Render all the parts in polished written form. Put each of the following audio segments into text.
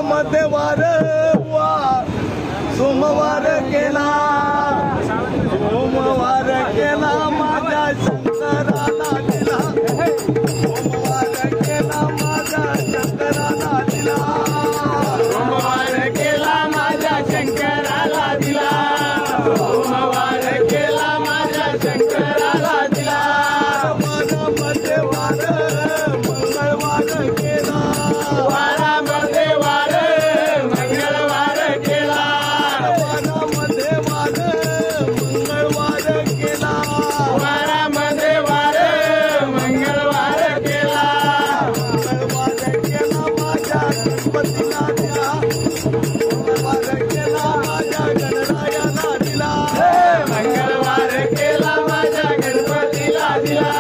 वारामध्ये वार सोमवार केला सोमवार केला माझ्या शंकराला दिला सोमवार केला माझ्या शंकराला दिला सोमवार केला माझ्या शंकराला दिला सोमवार केला माझ्या शंकराला दिला वारामध्ये वार मंगळवार केला वारामध्ये वार मंगळवार केला वारामध्ये वार मंगळवार केला वारामध्ये वार मंगळवार केला मंगळवार केला माझ्या गणपतीला दिला मंगळवार केला माझ्या गणरायाला दिला मंगळवार केला माझ्या गणपतीला दिला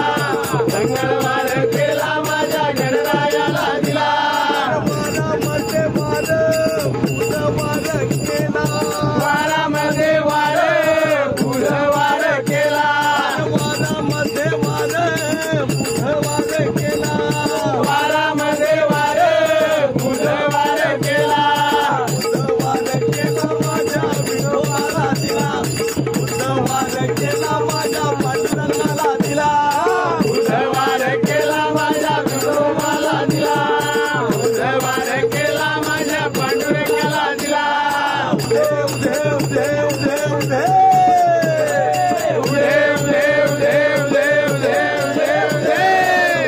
मंगळवार केला माझ्या गणरायाला दिला वारामध्ये वार बुधवार केला वारामध्ये वार बुधवार केला वारामध्ये वार बुधवार केला वारामध्ये वार बुधवार केला बुधवार केला माझ्या विठोबाला दिला बुधवार केला माझ्या पांडुरंगाला दिला बुधवार केला माझ्या विठोबाला दिला बुधवार केला माझ्या पांडुरंगाला दिला देव देव देव देव देव देव देव देव देव देव देव देव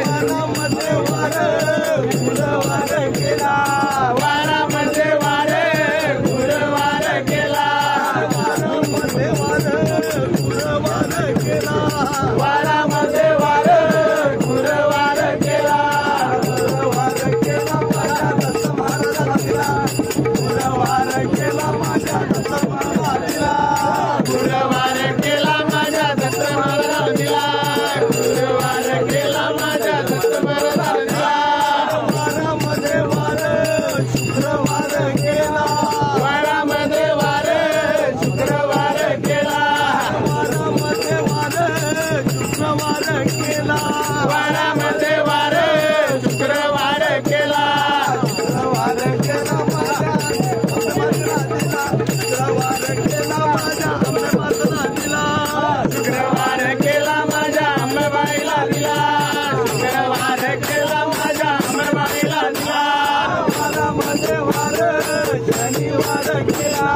वारामध्ये वार बुधवार केला वारामध्ये वार गुरुवार केला वारामध्ये वार बुधवार केला वारामध्ये वार गुरुवार केला बुधवार केला माझ्या दत्त महाराजाला दिला बुधवार केला माझ्या दत्त महाराजाला दिला गुरुवार केला माझ्या दत्त महाराजाला दिला गुरुवार केला माझ्या दत्त महाराजाला दिला वारामध्ये वार शुक्रवार केला वारामध्ये वार शुक्रवार केला वारामध्ये वार शुक्रवार केला वारामध्ये वार शुक्रवार केला शुक्रवार केला माझ्या अंबाबाईला दिला शुक्रवार केला माझ्या अंबाबाईला दिला शुक्रवार केला माझ्या अंबाबाईला दिला शुक्रवार केला माझ्या अंबाबाईला दिला वारामध्ये वार शनिवार केला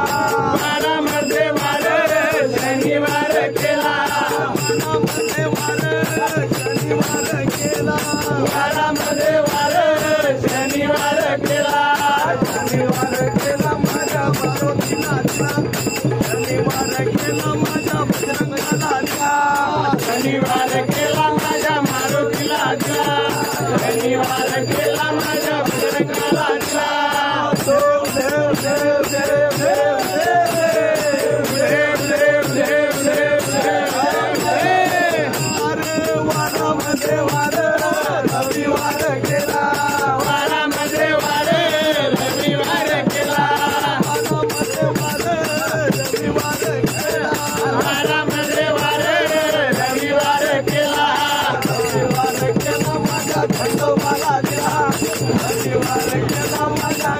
वारामध्ये वार शनिवार केला वारामध्ये वार शनिवार केला वारामध्ये वार शनिवार केला शनिवार केला माझ्या मारुतीला दिला शनिवार केला माझ्या बजरंगाला दिला शनिवार केला माझ्या मारुतीला दिला शनिवार केला माझ्या बजरंगाला दिला देव देव देव देव देव देव देव देव देव देव देव वारामध्ये वार रविवार केला वारामध्ये वार रविवार केला वारामध्ये वार रविवार केला वारामध्ये वार रविवार केला रविवार केला माझ्या खंडोबाला दिला रविवार केला माझ्या